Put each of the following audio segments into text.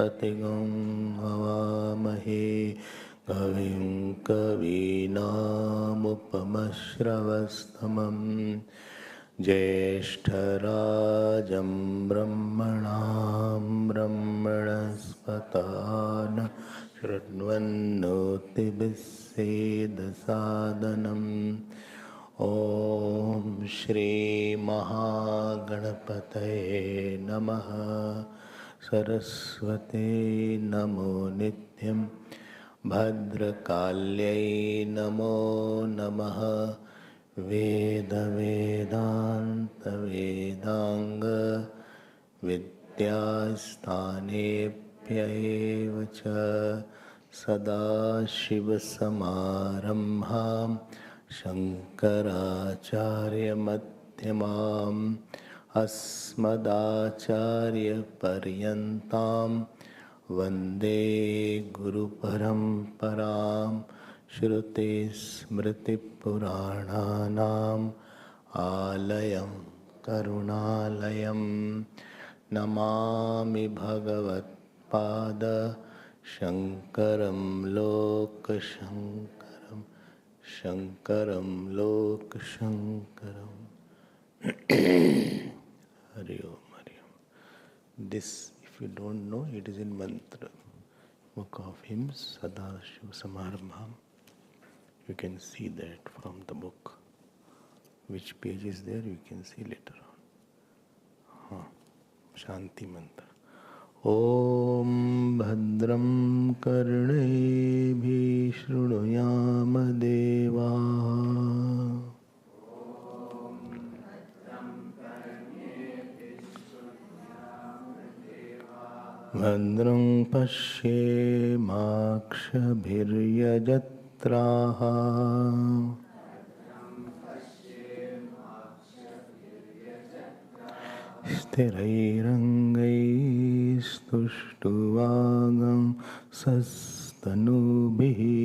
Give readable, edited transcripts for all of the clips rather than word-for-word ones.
साग्रजाततिगं हवामहे कविं कवीनामुपमश्रवस्तमं ज्येष्ठराजं ब्रह्मणां ब्रह्मणस्पतान् शृण्वन्नोतिभिस्सेदसादनम् ॐ श्री महागणपतये नमः। सरस्वती नमो नित्यं भद्रकाल्यै नमो नमः। वेद वेदांत वेदांग विद्यास्थानेभ्यः च सदाशिवसमारम्भां शङ्कराचार्यमध्यमाम् अस्मदाचार्यपर्यन्तां वन्दे गुरुपरम्परां। श्रुतिस्मृतिपुराणानाम् आलयं करुणालयं नमामि भगवत्पाद शङ्करं लोकशङ्करं शङ्करं लोकशङ्करम्। Hari Om, Hari Om. This, if you don't know, it is in mantra. Book of hymns, Sadashiva Samarambham. You can see that from the book. Which page is there, you can see later on. Shanti mantra. Om Bhadram Karneebhi Shrunuyam Deva Bhadram Pashyemakshabhiryajatraha Sthirairangaistuštuvagam sastanubhihi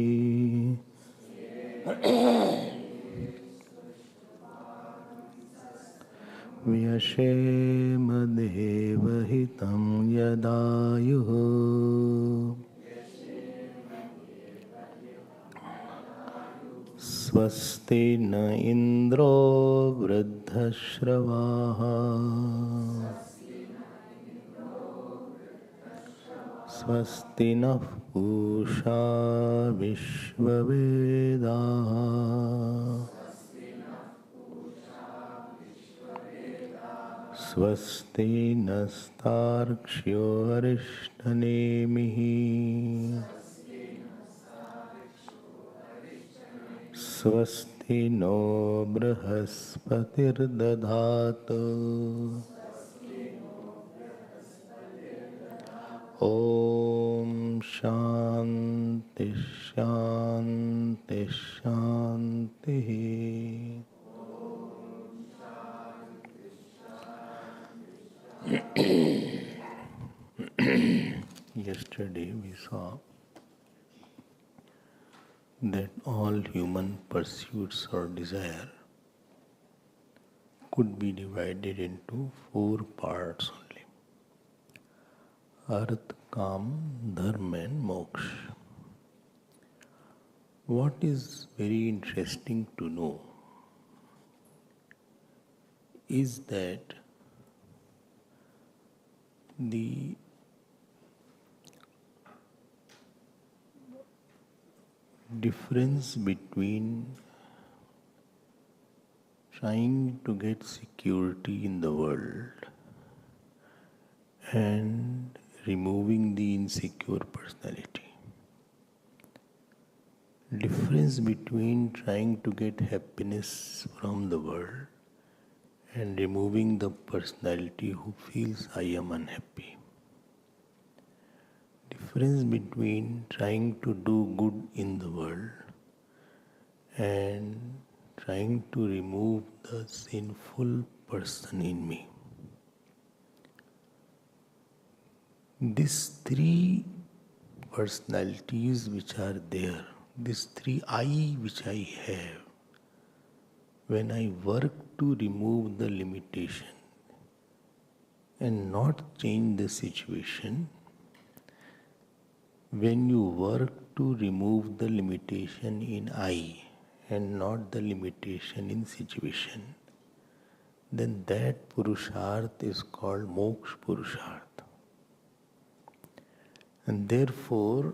Vyashema devahitam yadayuhu Swasti na indro vruddhashravaha Swasti nः पूषा विश्ववेदाः स्वस्ति नस्तार्क्ष्यो अरिष्टनेमिः स्वस्ति no बृहस्पतिर्दधातु Om Shanti Shanti Shanti. Yesterday we saw that all human pursuits or desire could be divided into 4 parts only. Arth, Kam, Dharma and Moksha. What is very interesting to know is that the difference between trying to get security in the world and removing the insecure personality. Difference between trying to get happiness from the world and removing the personality who feels I am unhappy. Difference between trying to do good in the world and trying to remove the sinful person in me. These 3 personalities which are there, these 3 I which I have, when I work to remove the limitation and not change the situation, When you work to remove the limitation in I and not the limitation in situation, then that Purusharth is called Moksha Purusharth. And therefore,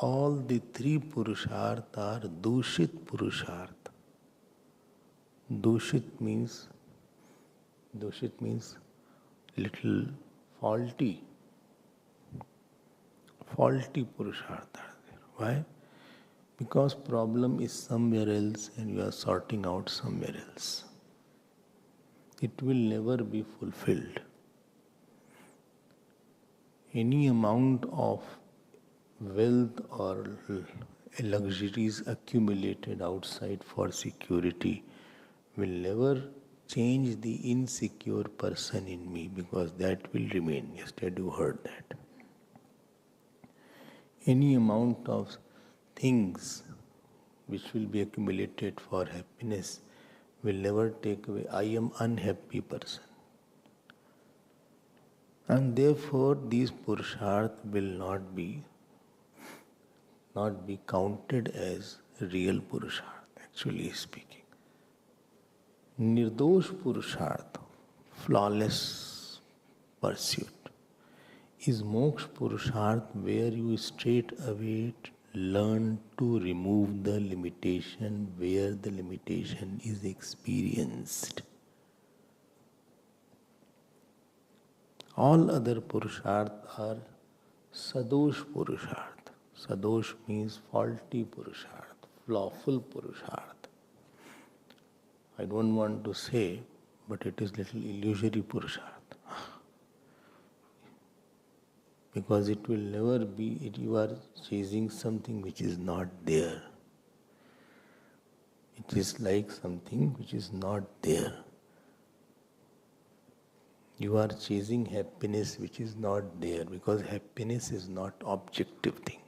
all the three Purusharth are Dushit Purusharth. Dushit means little faulty. Faulty Purusharth are there. Why? Because problem is somewhere else and you are sorting out somewhere else. It will never be fulfilled. Any amount of wealth or luxuries accumulated outside for security will never change the insecure person in me, because that will remain. Yesterday you heard that. Any amount of things which will be accumulated for happiness will never take away I am unhappy person. And therefore these Purusharth will not be counted as real Purusharth, actually speaking. Nirdosh Purusharth, flawless pursuit, is Moksha Purusharth, where you straight away learn to remove the limitation where the limitation is experienced. All other Purusharth are Sadosh Purusharth. Sadosh means faulty Purusharth, flawful Purusharth. I don't want to say, but it is little illusory Purusharth. Because it will never be, you are chasing something which is not there. It is like something which is not there. You are chasing happiness which is not there, because happiness is not objective thing.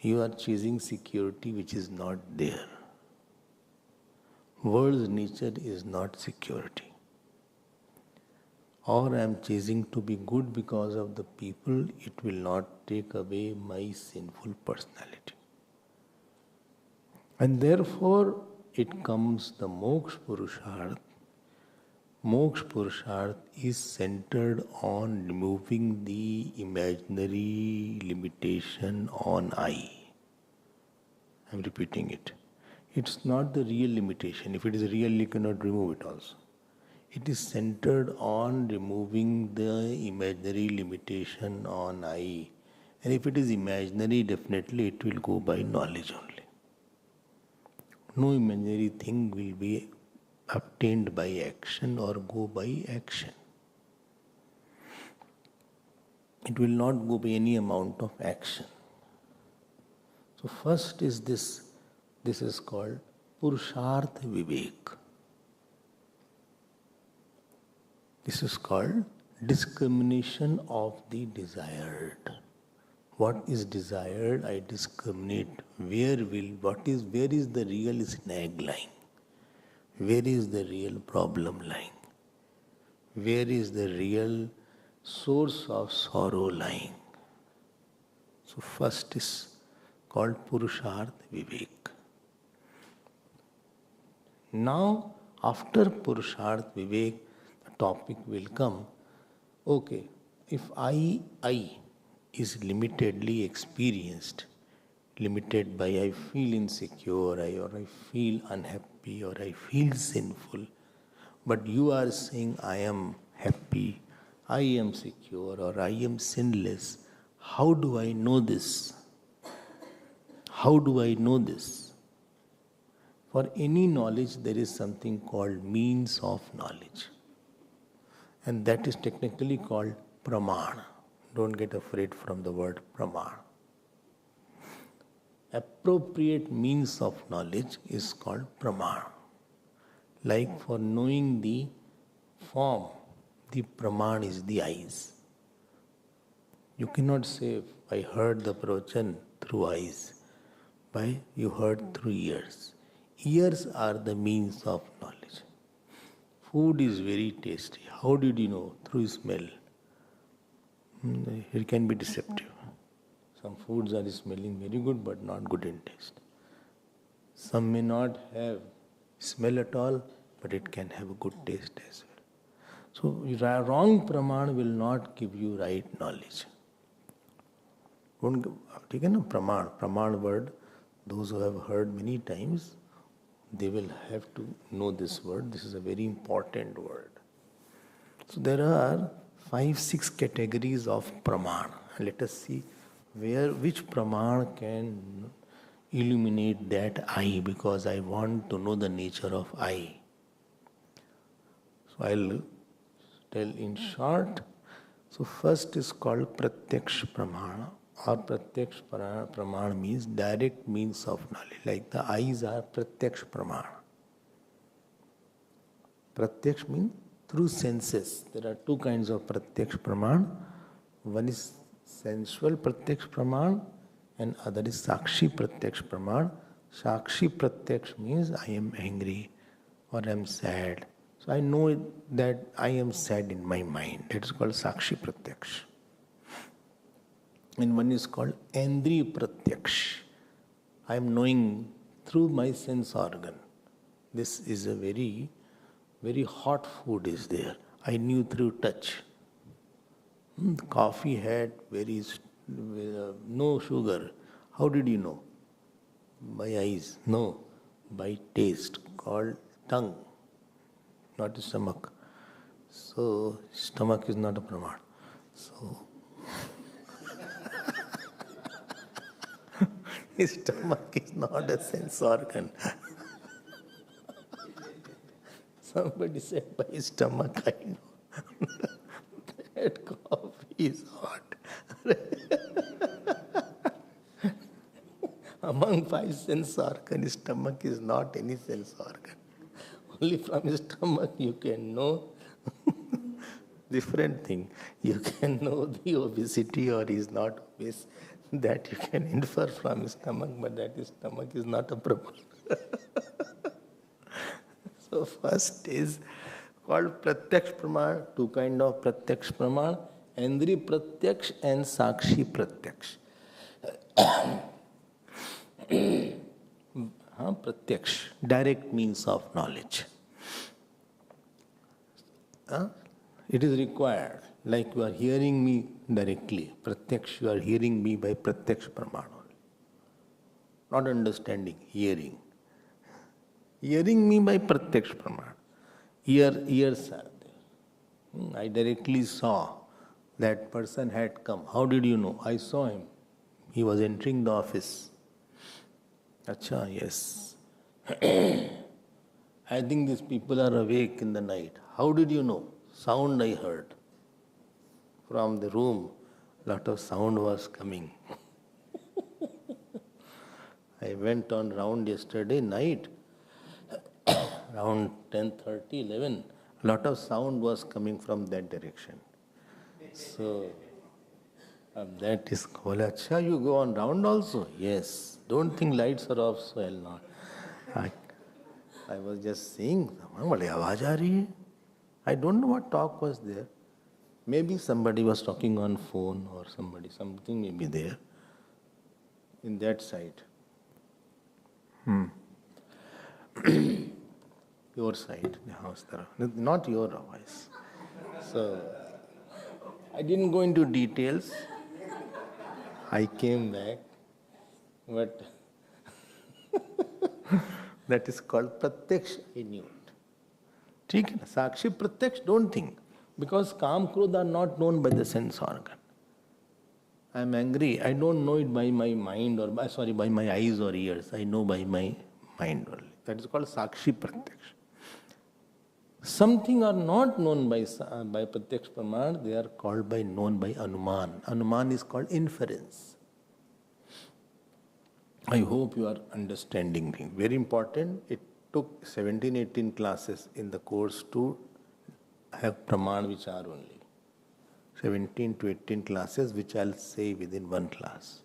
You are chasing security which is not there. World's nature is not security. Or I am chasing to be good because of the people, it will not take away my sinful personality. And therefore it comes the Moksha Purusharth. Moksha Purusharth is centered on removing the imaginary limitation on I. I am repeating it. It's not the real limitation. If it is real, you cannot remove it also. It is centered on removing the imaginary limitation on I. And if it is imaginary, definitely it will go by knowledge only. No imaginary thing will be obtained by action or go by action. It will not go by any amount of action. So first is this is called Purusharth Vivek. This is called discrimination of the desired. What is desired, I discriminate. Where is the real snag lying? Where is the real problem lying? Where is the real source of sorrow lying? So first is called Purusharth Vivek. Now, after Purusharth Vivek, the topic will come, okay, if I is limitedly experienced, limited by I feel insecure, or I feel unhappy, or I feel sinful, but you are saying I am happy, I am secure, or I am sinless. How do I know this? How do I know this? For any knowledge, there is something called means of knowledge. And that is technically called pramana. Don't get afraid from the word pramana. Appropriate means of knowledge is called pramana. Like for knowing the form, the pramana is the eyes. You cannot say, I heard the pravachan through eyes. Why? You heard through ears. Ears are the means of knowledge. Food is very tasty. How did you know? Through smell. It can be deceptive. Some foods are smelling very good but not good in taste. Some may not have smell at all, but it can have a good taste as well. So wrong praman will not give you right knowledge. Take a praman word, those who have heard many times, they will have to know this word. This is a very important word. So there are 5-6 categories of praman. Let us see which praman can illuminate that I, because I want to know the nature of I. So I'll tell in short. So first is called pratyaksh pramana, or pratyaksh pramana means direct means of knowledge. Like the eyes are pratyaksh pramana. Pratyaksh means through senses. There are two kinds of pratyaksh pramana. One is sensual pratyaksh pramana and other is sakshi pratyaksh pramana. Sakshi pratyaksh means I am angry or I am sad. So I know that I am sad in my mind. That is called sakshi pratyaksh. And one is called Indriya pratyaksh. I am knowing through my sense organ. This is a very, very hot food is there. I knew through touch. Coffee had no sugar. How did you know? By eyes? No. By taste, called tongue, not stomach. So stomach is not a praman. So stomach is not a sense organ. Somebody said by stomach I know that coffee is hot. Among 5 sense organs, stomach is not any sense organ. Only from stomach you can know different thing. You can know the obesity or is not obese. That you can infer from stomach, but that stomach is not a problem. So first is called pratyaksh praman. Two kind of pratyaksh praman: Indriya pratyaksh and sakshi pratyaksh. Pratyaksh, direct means of knowledge. It is required. Like you are hearing me directly, pratyaksh, you are hearing me by pratyaksh praman only. Not understanding, hearing. Hearing me by pratyaksh praman. Ears are there. I directly saw that person had come. How did you know? I saw him. He was entering the office. Acha, yes. I think these people are awake in the night. How did you know? Sound I heard. From the room, lot of sound was coming. I went on round yesterday night, around 10:30, 11. Lot of sound was coming from that direction. So, that is called, Acha, you go on round also? Yes. Don't think lights are off, so I'll not. I was just saying, I don't know what talk was there. Maybe somebody was talking on phone or something may be there in that side. Your side, the house there. Not your voice. So, I didn't go into details. I came back, but that is called pratyaksh, I knew it. Sakshi pratyaksh, don't think. Because Kam, Krodh are not known by the sense organ. I am angry. I don't know it by my mind or by my eyes or ears. I know by my mind only. That is called Sakshi Pratyaksh. Something are not known by Pratyaksh Praman. They are known by Anuman. Anuman is called inference. I hope you are understanding me. Very important. It took 17-18 classes in the course to have praman vichar only. 17 to 18 classes, which I'll say within one class.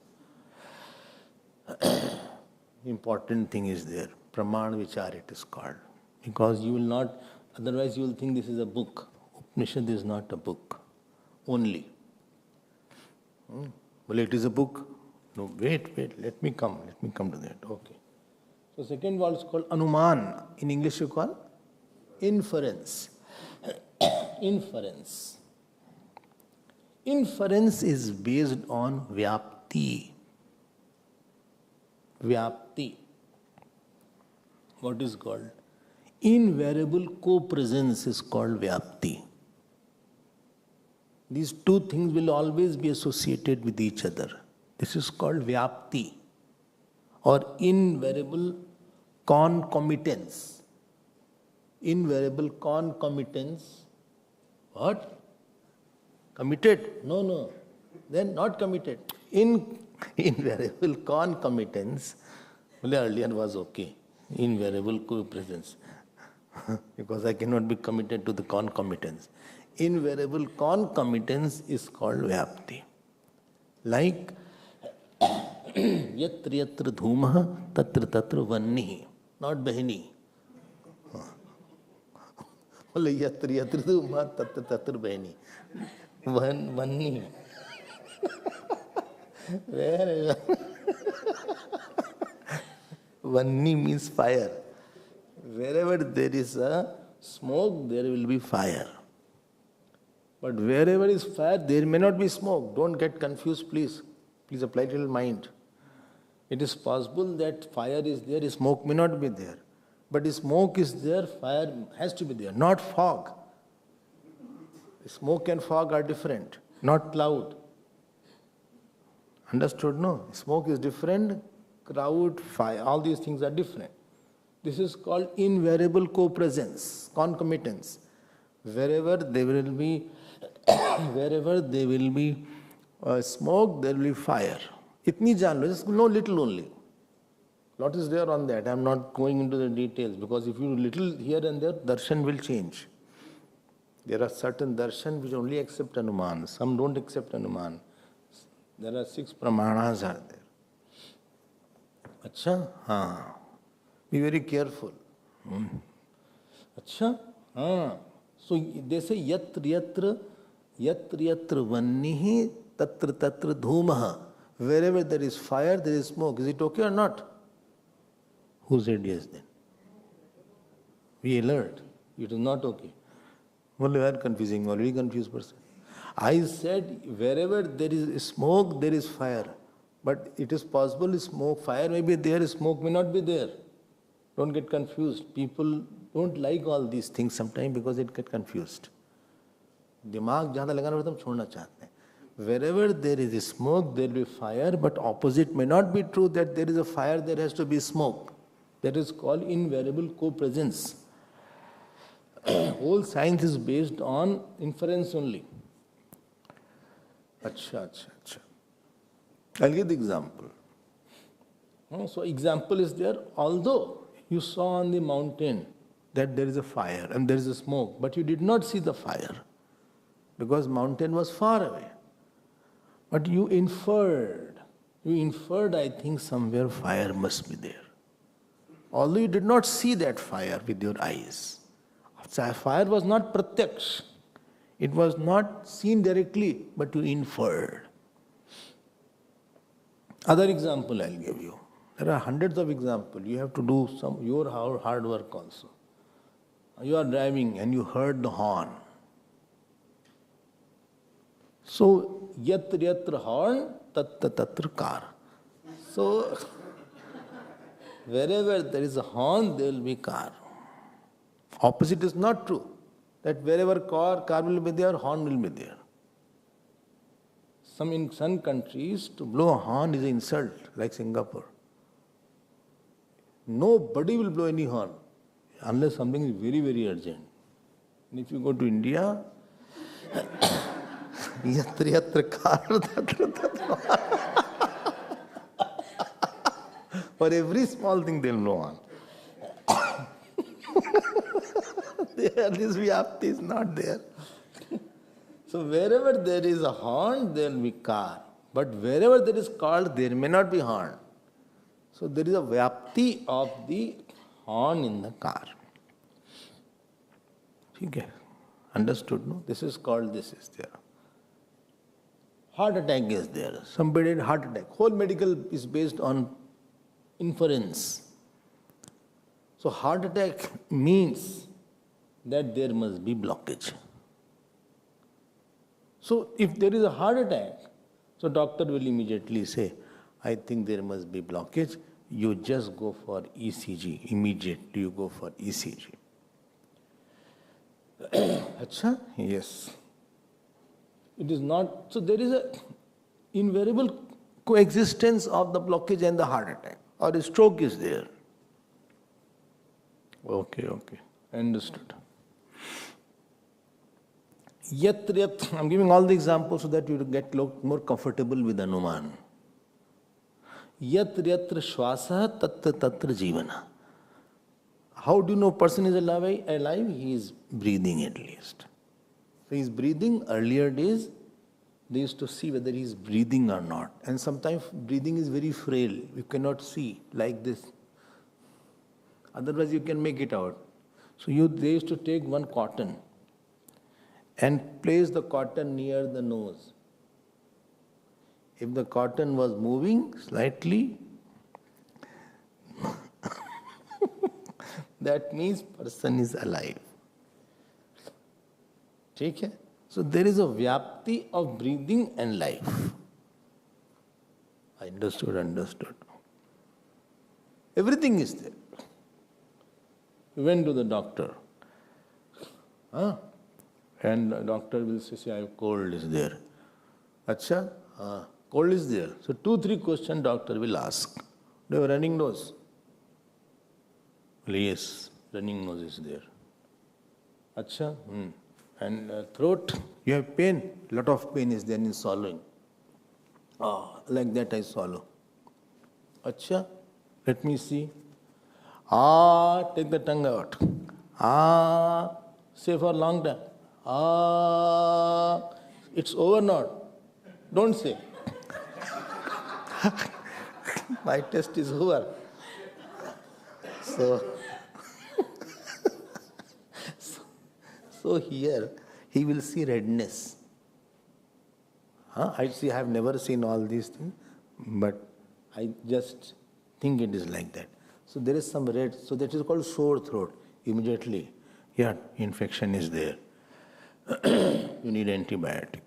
Important thing is there. Praman vichar it is called. Because you will not, otherwise you will think this is a book. Upanishad is not a book. Only. Well, it is a book. No, wait, let me come to that. Okay. So second word is called anuman. In English you call inference. Inference. Inference is based on vyapti. Vyapti. What is called? Invariable co-presence is called vyapti. These two things will always be associated with each other. This is called vyapti or invariable concomitance. Invariable concomitance. What? Committed? No. Then not committed. Invariable concomitance. Well, earlier was okay. Invariable co-presence. Because I cannot be committed to the concomitance. Invariable concomitance is called vyapti. Like yatra yatra dhumah tatra tatra vannihi. Not bahini. Yatra yatra dhumah tatra tatra bahini. Vanni. Where? Vanni means fire. Wherever there is a smoke, there will be fire. But wherever is fire, there may not be smoke. Don't get confused, please. Please apply little mind. It is possible that fire is there, smoke may not be there. But if smoke is there, fire has to be there, not fog. Smoke and fog are different, not cloud. Understood? No. Smoke is different, cloud, fire, all these things are different. This is called invariable co-presence, concomitance. Wherever there will be smoke, there will be fire. Itni jaan lo, just know little only. Lot is there on that. I am not going into the details because if you little here and there, darshan will change. There are certain darshan which only accept anuman. Some don't accept anuman. There are 6 pramanas are there. Acha? Haan. Be very careful. Acha? Haan. So they say yatra yatra vannihi tatra tatra dhumaha. Wherever there is fire, there is smoke. Is it okay or not? Who said yes then? Be alert. It is not okay. Well, you are confusing, already confused person. I said wherever there is smoke, there is fire. But it is possible smoke, fire may be there, smoke may not be there. Don't get confused. People don't like all these things sometimes because they get confused. दिमाग ज़्यादा लगाना पड़ता है, हम छोड़ना चाहते हैं. Wherever there is smoke, there will be fire, but opposite may not be true that there is a fire, there has to be smoke. That is called invariable co-presence. Whole science is based on inference only. Acha. I'll give the example. So example is there, although you saw on the mountain that there is a fire and there is a smoke, but you did not see the fire because mountain was far away. But you inferred, I think somewhere fire must be there. Although you did not see that fire with your eyes. Fire was not pratyaksh. It was not seen directly, but you inferred. Other example I'll give you. There are hundreds of examples. You have to do your hard work also. You are driving and you heard the horn. So, yatra horn, tatra car. So, wherever there is a horn, there will be car. Opposite is not true. That wherever car will be there, horn will be there. In some countries, to blow a horn is an insult, like Singapore. Nobody will blow any horn unless something is very, very urgent. And if you go to India, yatra car, for every small thing they'll blow on. This vyapti is not there. So wherever there is a horn, there will be car. But wherever there is car, there may not be horn. So there is a vyapti of the horn in the car. Okay. Understood, no? This is called, this is there. Heart attack is there. Somebody had heart attack. Whole medical is based on inference. So heart attack means that there must be blockage. So if there is a heart attack, so doctor will immediately say, I think there must be blockage. You just go for ECG. Immediately you go for ECG. Acha? Yes. It is not, so there is a invariable coexistence of the blockage and the heart attack, or a stroke is there. Okay. Understood. Yat, I'm giving all the examples so that you get more comfortable with Anuman. Yatra shwasa tatra jivana. How do you know person is alive? He is breathing at least. So he is breathing. Earlier days, they used to see whether he is breathing or not. And sometimes breathing is very frail. You cannot see like this. Otherwise you can make it out. So they used to take one cotton and place the cotton near the nose. If the cotton was moving slightly, that means person is alive. Okay? So there is a vyapti of breathing and life. Understood. Everything is there. You went to the doctor. And the doctor will say, I have cold is there. Acha? Cold is there. So 2-3 questions doctor will ask. Do you have running nose? Well, yes, running nose is there. Acha? And throat, you have pain? Lot of pain is there in swallowing. Like that I swallow. Acha? Let me see. Take the tongue out. Say for a long time. It's over now. Don't say. My test is over. So here he will see redness. I have never seen all these things, but I just think it is like that. So there is some red, so that is called sore throat. Immediately, infection is there. You need antibiotic.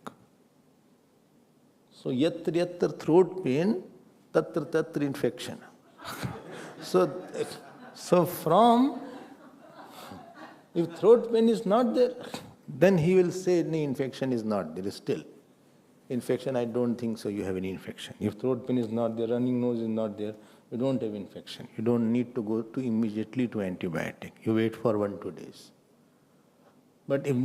So yatra throat pain, tatra infection. So from, if throat pain is not there, then he will say, no, infection is not there, still. Infection, I don't think so, you have any infection. If throat pain is not there, running nose is not there, you don't have infection. You don't need to go immediately to antibiotic. You wait for 1-2 days. But if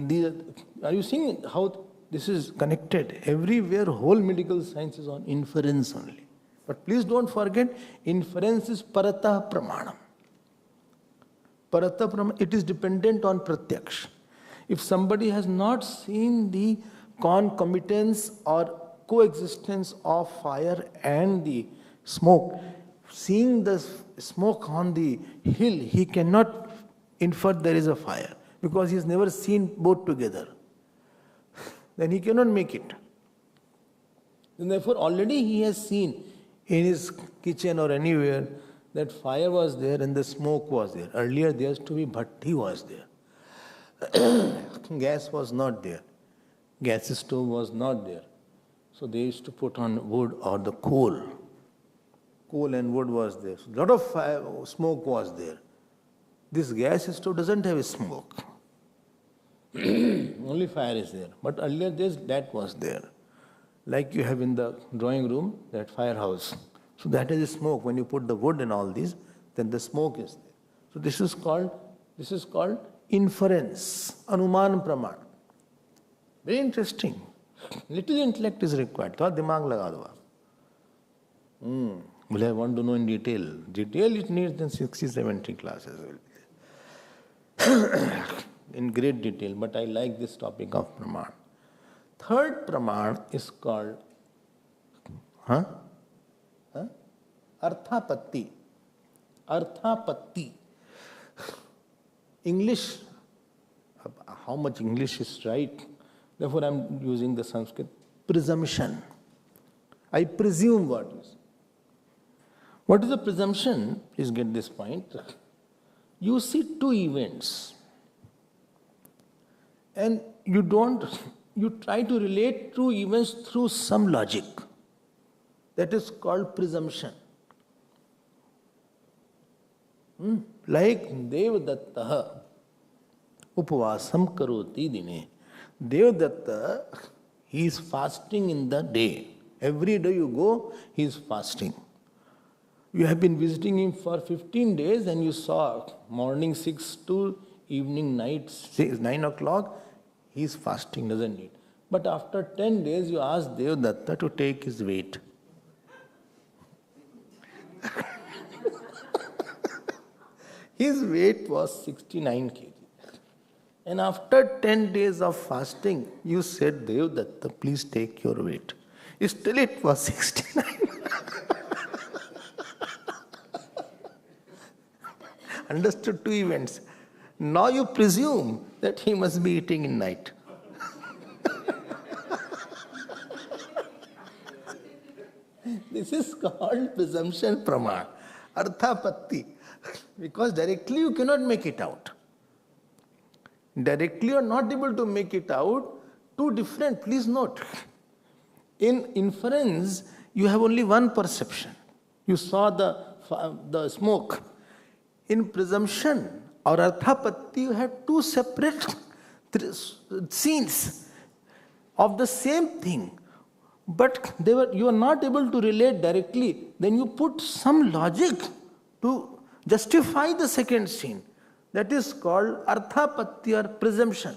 are you seeing how this is connected? Everywhere, whole medical science is on inference only. But please don't forget, inference is parata pramanam. Parata pramanam, it is dependent on pratyaksh. If somebody has not seen the concomitance or coexistence of fire and the smoke, seeing the smoke on the hill, he cannot infer there is a fire because he has never seen both together. Then he cannot make it. And therefore, already he has seen in his kitchen or anywhere that fire was there and the smoke was there. Earlier there used to be bhatti was there. Gas was not there. Gas stove was not there. So they used to put on wood or the coal. Coal and wood was there. So a lot of fire, smoke was there. This gas stove doesn't have a smoke. Only fire is there. But earlier days that was there. Like you have in the drawing room, that firehouse. So that is a smoke. When you put the wood and all this, then the smoke is there. So this is called inference, anuman praman. Very interesting. Little intellect is required. Thoda dimag laga do. Well, I want to know in detail. Detail it needs then 60-70 classes. In great detail, but I like this topic of praman. Third praman is called arthapatti. Arthapatti. English, how much English is right? Therefore, I am using the Sanskrit. presumption. I presume what is. What is a presumption? Please get this point. You see two events and you try to relate two events through some logic. That is called presumption. Like Devadatta upavasam karoti dine. Devadatta, he is fasting in the day. Every day you go, he is fasting. You have been visiting him for 15 days and you saw morning 6 to evening 9 o'clock, he is fasting, doesn't eat. But after 10 days you ask Devadatta to take his weight. His weight was 69 kg. And after 10 days of fasting, you said, Devadatta, please take your weight. Still it was 69. Understood two events. Now you presume that he must be eating in night. This is called presumption pramana, arthapatti. Because directly you cannot make it out. Directly you are not able to make it out. Two different, please note. In inference, you have only one perception. You saw the smoke. In presumption or arthapatti, you have two separate scenes of the same thing. But you are not able to relate directly. Then you put some logic to justify the second scene. That is called arthapatti or presumption.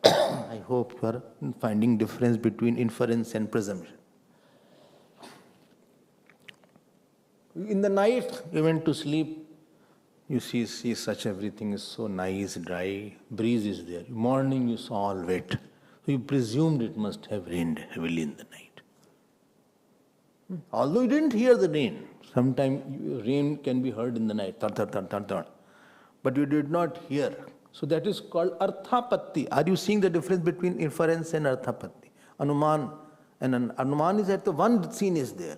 I hope you are finding difference between inference and presumption. In the night, you went to sleep. You see such everything is so nice, dry, breeze is there. Morning you saw all wet. So you presumed it must have rained heavily in the night. Although you didn't hear the rain. Sometimes rain can be heard in the night. Thud, thud, thud, thud, thud. But you did not hear. So that is called arthapatti. Are you seeing the difference between inference and arthapatti? Anuman. And Anuman is that the one scene is there.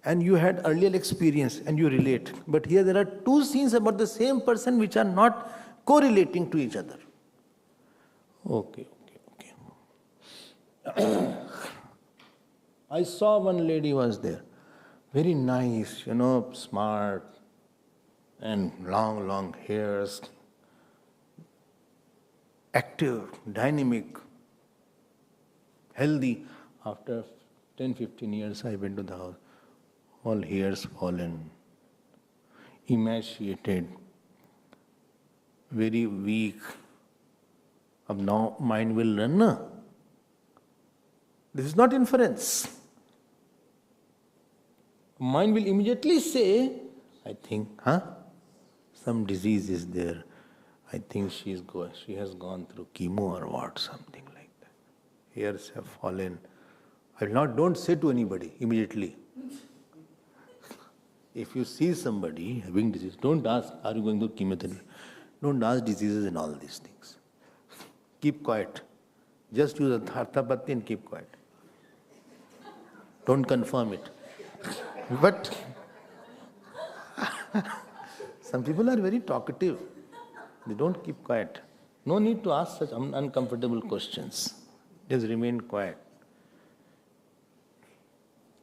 And you had earlier experience and you relate. But here there are two scenes about the same person which are not correlating to each other. Okay. I saw one lady was there. Very nice, smart and long hairs. Active, dynamic, healthy. After 10-15 years I went to the house. All hairs fallen, emaciated, very weak. Ab now mind will run. Na? This is not inference. Mind will immediately say, I think, some disease is there. I think she has gone through chemo or what, something like that. Hairs have fallen. Don't say to anybody immediately. If you see somebody having disease, don't ask, are you going through chemotherapy? Don't ask diseases and all these things. Keep quiet. Just use arthapatti and keep quiet. Don't confirm it. But some people are very talkative. They don't keep quiet. No need to ask such uncomfortable questions. Just remain quiet.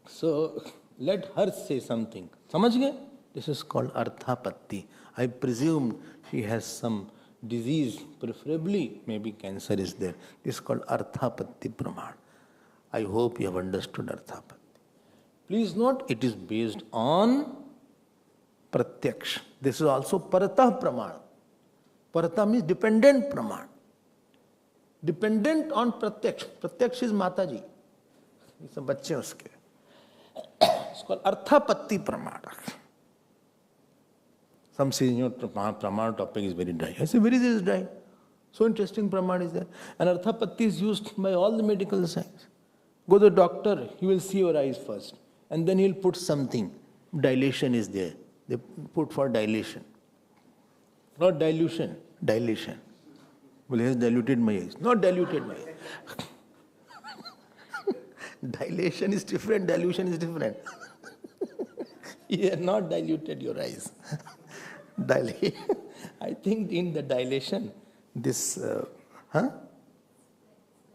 So, let her say something. Samajh gaye? This is called arthapatti. I presume she has some disease, preferably maybe cancer is there. This is called arthapatti pramana. I hope you have understood arthapatti. Please note, it is based on pratyaksh. This is also paratah pramana. Paratah means dependent pramana. Dependent on pratyaksh. Pratyaksh is Mataji. It's a bachche uske. It's called arthapatti pramana. Some say, pramana topic is very dry. I say, where is this dry? So interesting pramana is there. And arthapatti is used by all the medical science. Go to the doctor, he will see your eyes first. And then he'll put something. Dilation is there. They put for dilation. Not dilution, dilation. Well, he has diluted my eyes. Not diluted my eyes. Dilation is different, dilution is different. You have not diluted your eyes. I think in the dilation, this,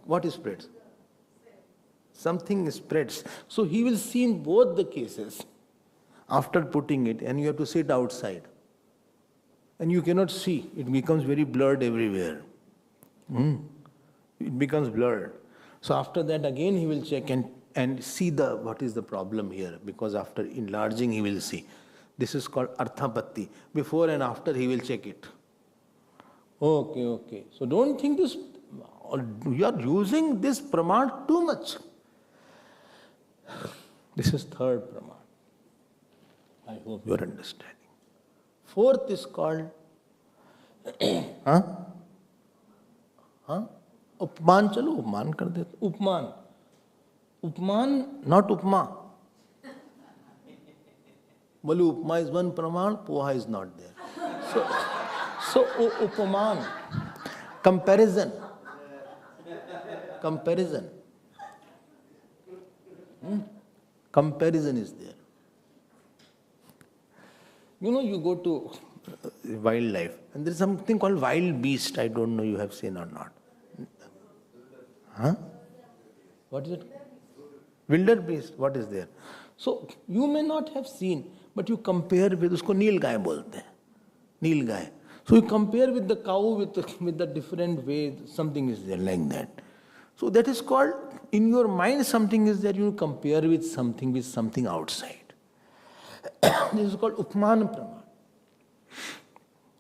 what spreads? Something spreads. So he will see in both the cases after putting it, and you have to sit outside. And you cannot see. It becomes very blurred everywhere. It becomes blurred. So after that, again he will check and see what is the problem here. Because after enlarging, he will see. This is called arthapatti. Before and after, he will check it. Okay. So don't think this, you are using this pramana too much. This is third pramana. I hope you are understanding. Fourth is called Upman. Chalo, Upman kar dete. Upman. Upman, not Upma. Bolu Upma is one praman, Poha is not there. So Upaman. Comparison. Comparison is there. You know, you go to wildlife, and there is something called wild beast. I don't know you have seen or not. What is it? Wildebeest. What is there? So you may not have seen, but you compare with, usko Nilgai bolte hain. Nilgai. So you compare with the cow with the different way, something is there like that. So that is called, in your mind something is there, you compare with something outside. This is called Upman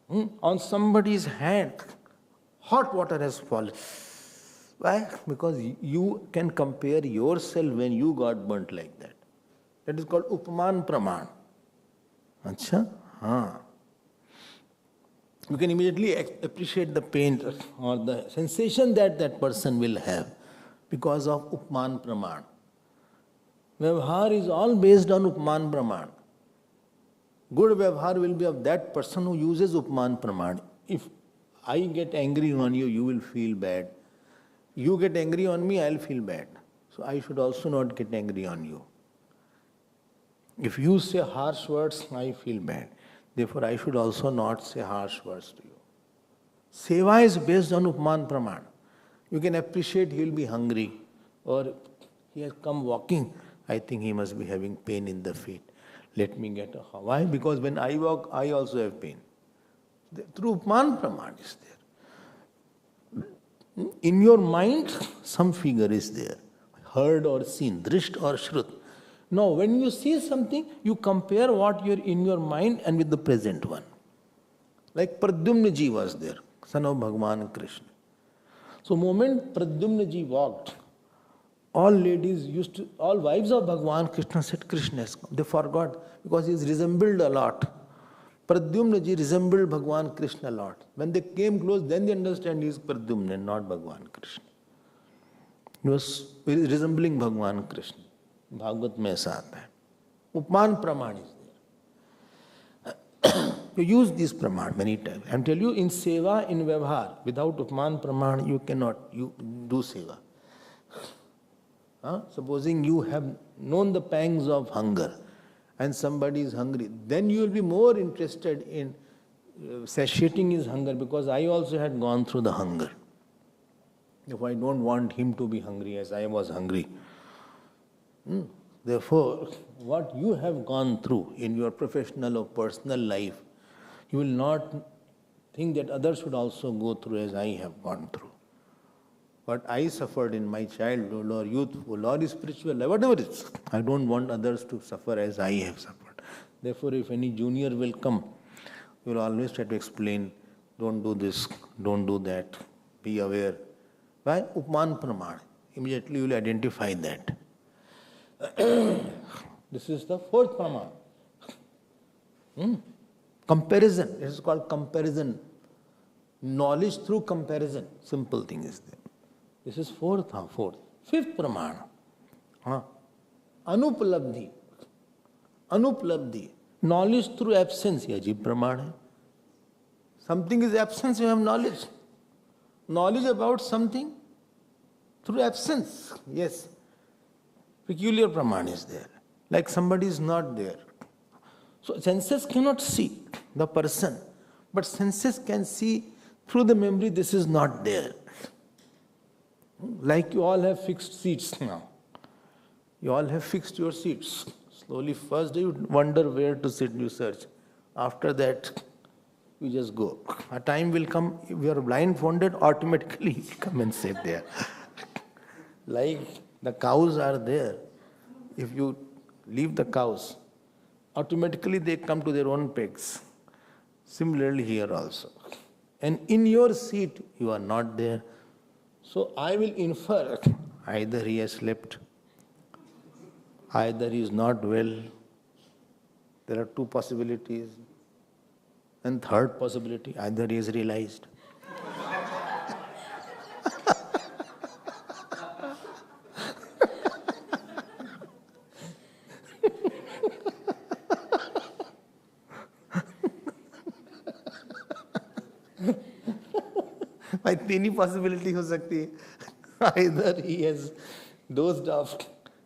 Praman. On somebody's hand, hot water has fallen. Why? Because you can compare yourself when you got burnt like that. That is called Upman Praman. Achha? You can immediately appreciate the pain or the sensation that person will have because of Upman Praman. Vyavhar is all based on Upman Praman. Good Vyavhar will be of that person who uses Upman Praman. If I get angry on you, you will feel bad. You get angry on me, I will feel bad. So I should also not get angry on you. If you say harsh words, I feel bad. Therefore, I should also not say harsh words to you. Seva is based on Upman Praman. You can appreciate he will be hungry, or he has come walking. I think he must be having pain in the feet. Let me get a... Why? Because when I walk, I also have pain. Through Upman Praman is there. In your mind, some figure is there. Heard or seen, drisht or shrut. Now, when you see something, you compare what you're in your mind and with the present one. Like Pradyumna ji was there, son of Bhagavan Krishna. So, moment Pradyumna ji walked, all wives of Bhagavan Krishna said, Krishna has come. They forgot because he is resembled a lot. Pradyumna ji resembled Bhagavan Krishna a lot. When they came close, then they understand he is Pradyumna, not Bhagavan Krishna. He was resembling Bhagavan Krishna. Bhagavad mein aisa aata hai. Upman Praman is there. You use this Praman many times. I tell you, in Seva, in Vyavhar, without Upman Praman, you cannot do Seva. Supposing you have known the pangs of hunger and somebody is hungry, then you will be more interested in satiating his hunger, because I also had gone through the hunger. If I don't want him to be hungry as I was hungry. Therefore, what you have gone through in your professional or personal life, you will not think that others should also go through as I have gone through. What I suffered in my childhood or youthful or spiritual life, whatever it is, I don't want others to suffer as I have suffered. Therefore, if any junior will come, you will always try to explain, don't do this, don't do that, be aware. Why? Upman Praman. Immediately you will identify that. This is the fourth Praman. Comparison. It is called comparison. Knowledge through comparison. Simple thing is there. This is fourth. Fifth Pramana. Anuplabdhi. Anuplabdhi. Knowledge through absence. Ye ajeeb Pramana hai. Something is absence, you have knowledge. Knowledge about something through absence. Yes. Peculiar pramana is there. Like somebody is not there. So senses cannot see the person, but senses can see through the memory this is not there. Like you all have fixed seats now. You all have fixed your seats. Slowly, first day you wonder where to sit, you search. After that, you just go. A time will come, if you are blindfolded, automatically you come and sit there. Like the cows are there. If you leave the cows, automatically they come to their own pegs. Similarly here also. And in your seat, you are not there. So I will infer either he has slept, either he is not well. There are two possibilities. And third possibility, either he is realized. भाई तीन ही possibility हो सकती है. Either he has dozed off,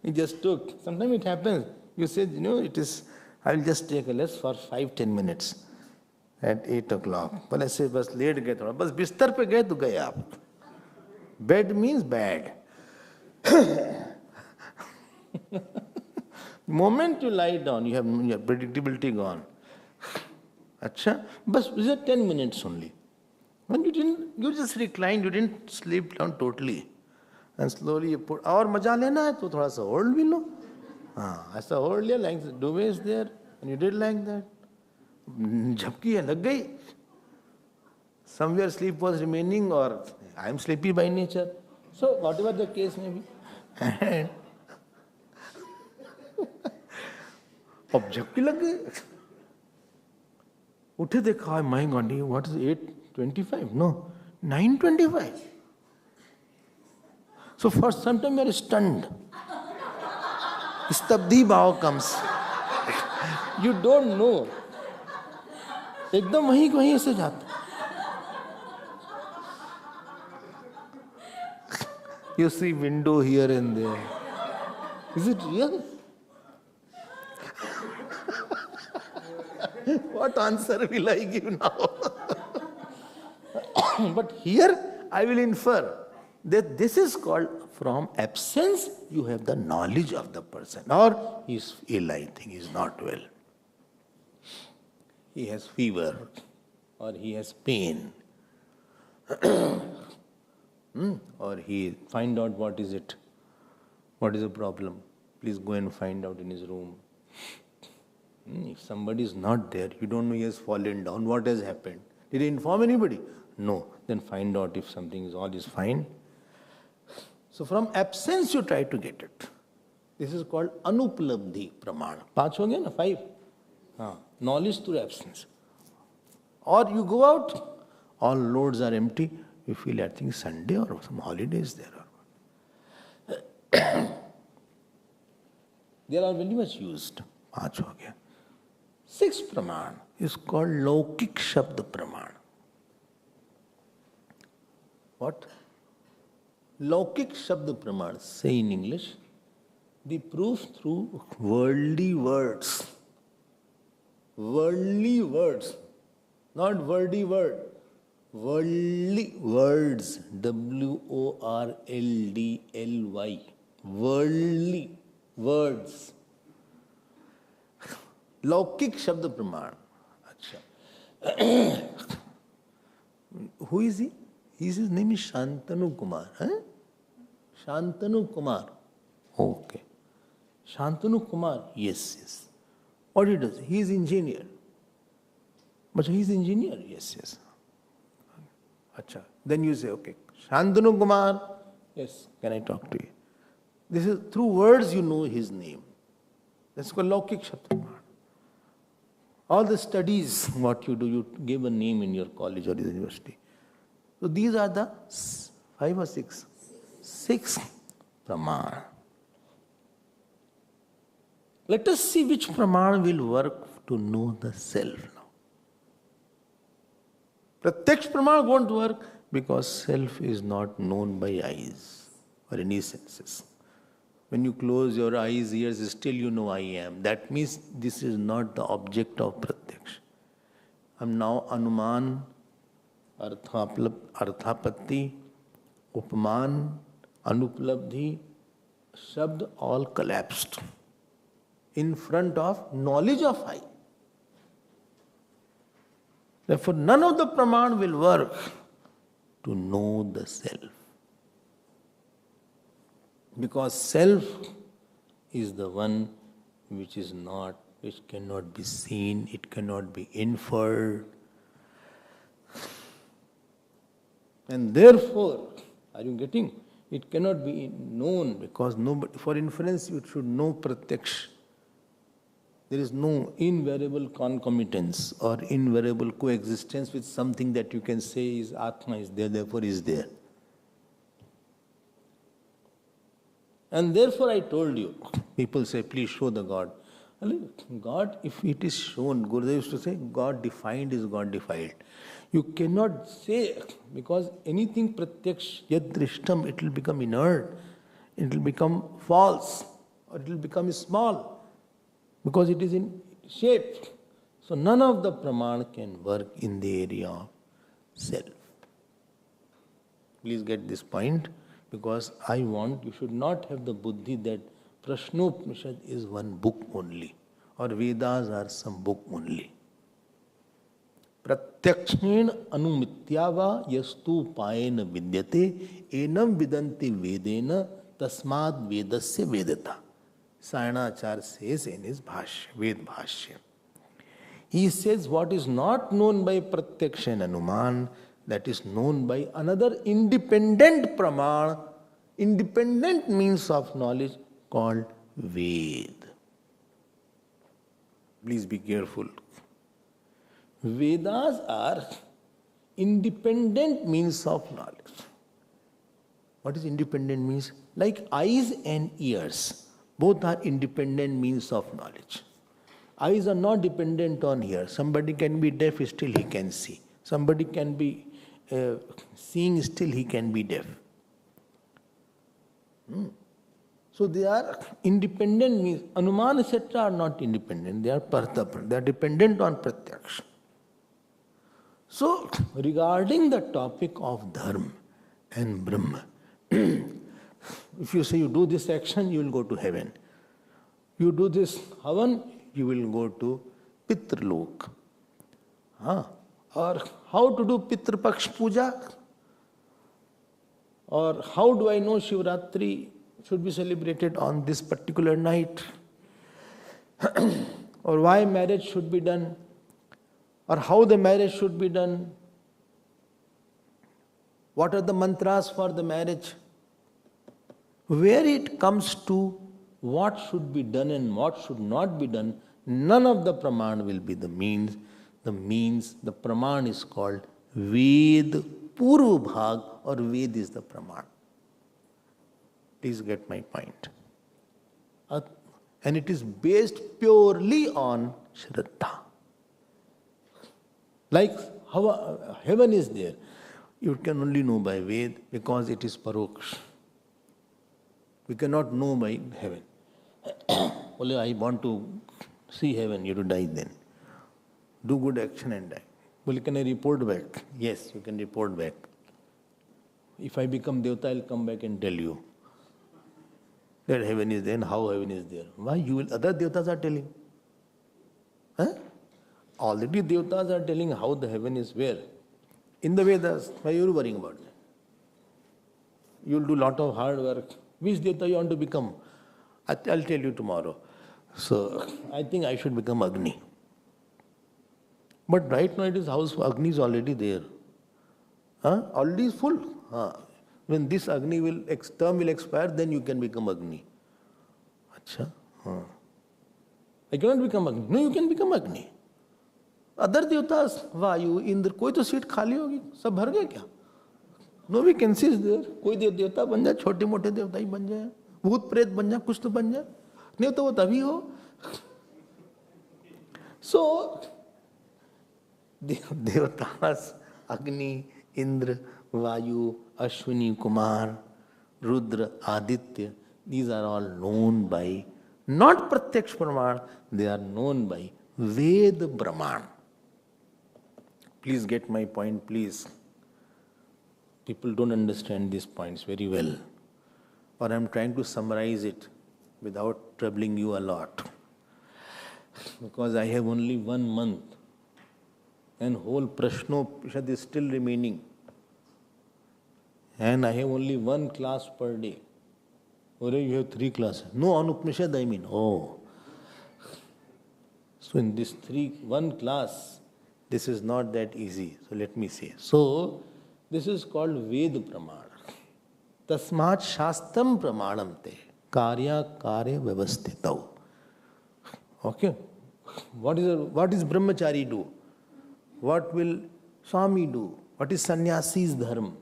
he just took. Sometimes it happens. You say, it is, I will just take a rest for 5-10 minutes at 8 o'clock. But I say, बस late गए थोड़ा, बस बिस्तर पे गए तो गए आप. Bed means bad. Moment you lie down, you have your predictability gone. अच्छा, बस is it 10 minutes only? When you just reclined, you didn't sleep down totally. And slowly you put, और मजा लेना है तो थोड़ा सा hold भी लो. हाँ, ऐसा hold लिया, like the duvet is there, and you did like that. झपकी है, लग गई. Somewhere sleep was remaining, or I am sleepy by nature. So whatever the case may be. And अब झपकी लग गई. उठे देखा, my God, what is 8:25? No, 9:25. So for some time you are stunned. Stabdi bhav comes. You don't know. एकदम वहीं को वहीं से जाता. You see window here and there. Is it real? What answer will I give now? But here I will infer that this is called, from absence you have the knowledge of the person. Or he is ill, I think, he is not well. He has fever, or he has pain. Or he find out what is it. What is the problem? Please go and find out in his room. If somebody is not there, you don't know he has fallen down, what has happened? Did he inform anybody? No. Then find out if something is all is fine. So from absence you try to get it. This is called anuplabdhi pramana. 5 ho gaya na? 5. Knowledge through absence. Or you go out, all roads are empty, you feel I think Sunday or some holiday is there. They are very much used. 5 ho gaya. 6th pramana is called laukik shabd pramana. What? Laukik shabd pramana, say in English, the proof through worldly words. Worldly words, not wordy word. Worldly words, WORLDLY. Worldly words. Laukik shabd pramana. Achha. Who is he? His name is Shantanu Kumar. Shantanu Kumar. Okay. Shantanu Kumar. Yes. What he does? He is engineer. But he is engineer? Yes. Achha. Then you say, okay, Shantanu Kumar. Yes, can I talk to you? This is through words you know his name. That's called Laukik Shabd Pramana. All the studies, what you do, you give a name in your college or university. So these are the 5 or 6? 6 pramana. Let us see which pramana will work to know the self now. Pratyaksh pramana won't work because self is not known by eyes or any senses. When you close your eyes, ears, still you know I am. That means this is not the object of Pratyaksha. I am now Anuman, Arthapatti, Upaman, Anuplabdhi, Shabd all collapsed in front of knowledge of I. Therefore, none of the praman will work to know the self. Because self is the one which cannot be seen, it cannot be inferred. And therefore, are you getting? It cannot be known because nobody, for inference, you should know Pratyaksha. There is no invariable concomitance or invariable coexistence with something that you can say is Atma is there, therefore is there. And therefore I told you, people say, please show the God. God, if it is shown, Gurudev used to say, God defined is God defiled. You cannot say, because anything pratyaksh, yad drishtam, it will become inert, it will become false, or it will become small, because it is in shape. So none of the praman can work in the area of self. Please get this point, because I want, you should not have the buddhi that Prashnopanishad is one book only, or Vedas are some book only. Pratyakshen anumityava yastu payena vidyate enam vidanti vedena tasmad vedasya vedata. Sayanachar says in his Bhashya, Ved Bhashya. He says what is not known by Pratyaksha and Anuman, that is known by another independent praman, independent means of knowledge called Ved. Please be careful. Vedas are independent means of knowledge. What is independent means? Like eyes and ears, both are independent means of knowledge. Eyes are not dependent on ears. Somebody can be deaf, still he can see. Somebody can be seeing, still he can be deaf. So they are independent means. Anuman etc. are not independent. They are partha. They are dependent on pratyaksha. So regarding the topic of dharma and brahma, if you say you do this action, you will go to heaven. You do this havan, you will go to Pitralok. Or how to do Pitrapaksh Puja? Or how do I know Shivratri should be celebrated on this particular night? Or why marriage should be done? Or how the marriage should be done? What are the mantras for the marriage? Where it comes to what should be done and what should not be done, none of the praman will be the means. The praman is called Ved Purva Bhag, or Ved is the praman. Please get my point. And it is based purely on Shraddha. Like heaven is there. You can only know by Ved because it is Paroksh. We cannot know by heaven. Only I want to see heaven, you have to die then. Do good action and die. Well, can I report back? Yes, you can report back. If I become Devta, I will come back and tell you that heaven is there and how heaven is there. Why? Other Devtas are telling. Already Devtas are telling how the heaven is where. In the Vedas, why are you worrying about that? You will do lot of hard work. Which Devta you want to become? I'll tell you tomorrow. So, I think I should become Agni. But right now it is house, Agni is already there. Already is full. When this Agni term will expire, then you can become Agni. Achha? I cannot become Agni. No, you can become Agni. Other Devtas, Vayu, Indra, कोई तो seat खाली होगी, सब भर गए क्या? No vacancy is there. कोई देवता बन जाए, छोटे मोटे देवता ही बन जाए, भूत प्रेत बन जाए, कुछ तो बन जाए. नहीं तो वो तभी हो. So, Devatas, Agni, Indra, Vayu, Ashwini, Kumar, Rudra, Aditya, These are all known by, not Pratyaksh Praman, they are known by Ved Brahman. Please get my point, please. People don't understand these points very well. Or I'm trying to summarize it without troubling you a lot. Because I have only 1 month and whole Prashnopanishad is still remaining. And I have only 1 class per day. Or you have 3 classes. No, on Upanishad I mean. Oh. So in this 1 class, this is not that easy. So let me say. So this is called Ved Pramana. Tasmat Shastram Pramanam te Karya Karya Vyavastitau. Okay. What is Brahmachari do? What will Swami do? What is Sannyasi's dharma?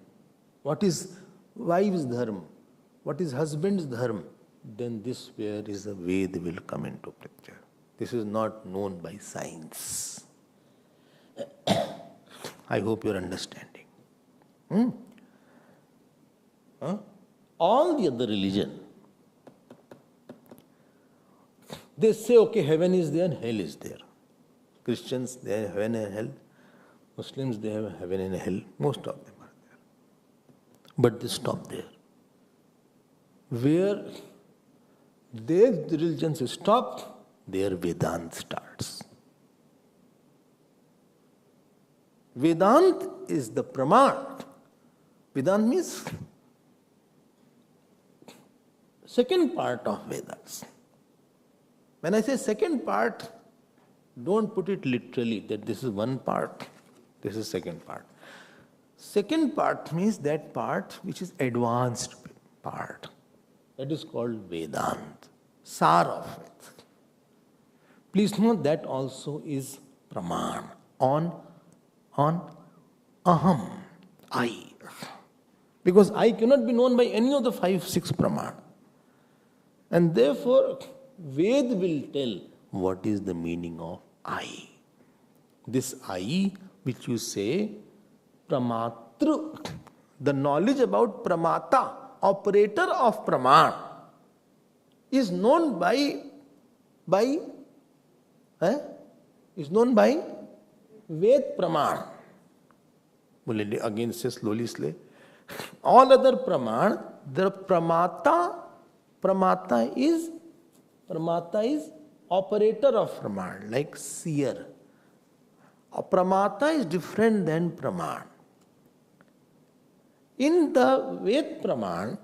What is wife's dharma? What is husband's dharma? Then this where is the Ved will come into picture. This is not known by science. I hope you are understanding. All the other religion, they say, okay, heaven is there, hell is there. Christians, they have heaven and hell. Muslims, they have heaven and hell. Most of them are there. But they stop there. Where their religions stop, their Vedanta starts. Vedanta is the pramana. Vedanta means second part of Vedas. When I say second part, don't put it literally that this is one part, this is second part. Second part means that part which is advanced part. That is called Vedanta, Sar of it. Please note that also is pramana on aham, I. Because I cannot be known by any of the 5, 6 pramana. And therefore, Ved will tell what is the meaning of I. This I, which you say, pramatru, the knowledge about pramata, operator of praman, is known by Ved praman. Again say slowly. All other praman, the pramata is operator of praman, like seer. A pramata is different than praman. In the Ved praman,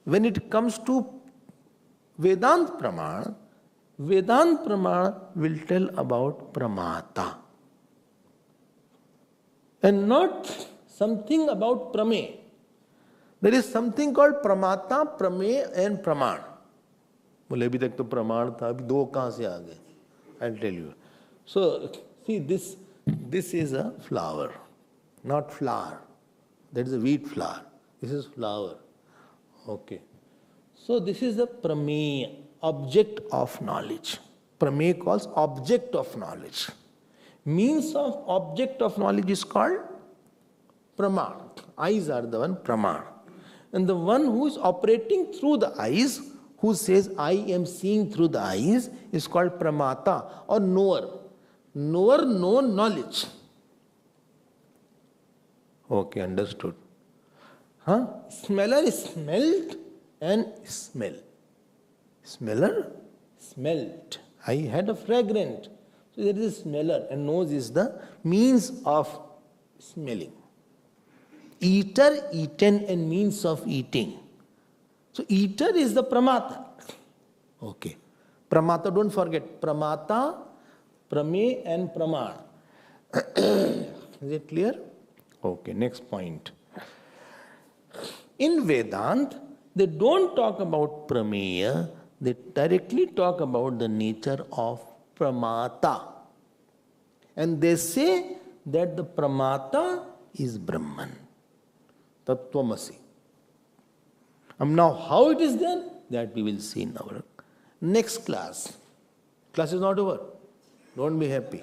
when it comes to Vedanta praman will tell about pramata. And not something about prame. There is something called pramata, prame and praman. बोले अभी तक तो प्रमाण था, अभी 2 कहाँ से आ गए? I'll tell you. So see, this is a flower, not flour. That is a wheat flour. This is flower. Okay. So this is the prameya, object of knowledge. Prameya calls object of knowledge. Means of object of knowledge is called praman. Eyes are the one praman. And the one who is operating through the eyes, who says, I am seeing through the eyes, is called pramata or knower. Knower, known knowledge. Okay, understood. Smeller smelled and smell. Smeller smelt. I had a fragrant. So there is a smeller, and nose is the means of smelling. Eater, eaten, and means of eating. So eater is the pramata. Okay. Pramata, don't forget. Pramata, prame, and praman. Is it clear? Okay, next point. In Vedanta, they don't talk about prameya, they directly talk about the nature of pramata. And they say that the pramata is Brahman. Tattvamasi. Now how it is done, that we will see in our next class. Class is not over. Don't be happy.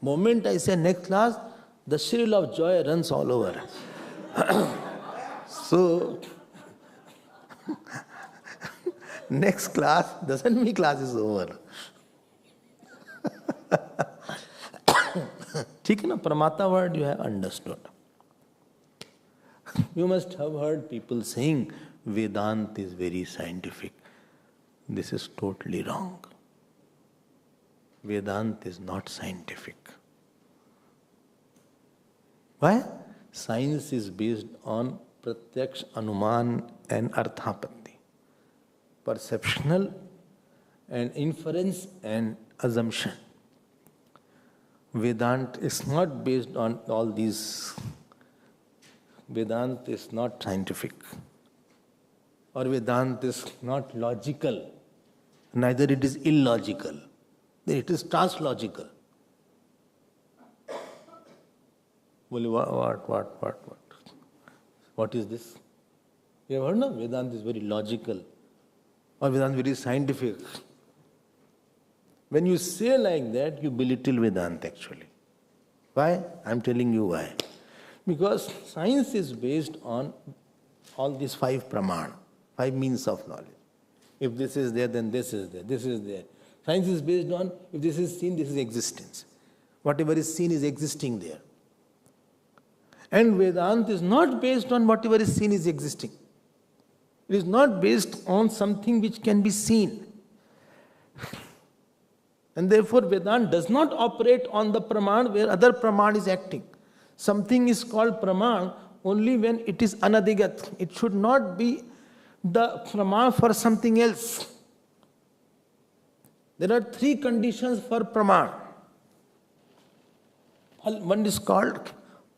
Moment I say next class, the thrill of joy runs all over. So, next class doesn't mean class is over. ठीक है ना, pramata word you have understood. You must have heard people saying Vedanta is very scientific. This is totally wrong. Vedanta is not scientific. Why? Science is based on pratyaksh, anuman and arthapatti. Perceptional and inference and assumption. Vedanta is not based on all these. Vedanta is not scientific. Or Vedanta is not logical. Neither it is illogical. It is translogical. What is this? You have heard, no? Vedanta is very logical. Or Vedanta is very scientific. When you say like that, you belittle Vedanta actually. Why? I am telling you why. Because science is based on all these 5 pramana, 5 means of knowledge. If this is there, then this is there, this is there. Science is based on, if this is seen, this is existence. Whatever is seen is existing there. And Vedanta is not based on whatever is seen is existing. It is not based on something which can be seen. And therefore Vedanta does not operate on the pramana where other pramana is acting. Something is called pramana only when it is anadigat. It should not be the pramana for something else. There are 3 conditions for pramana. One is called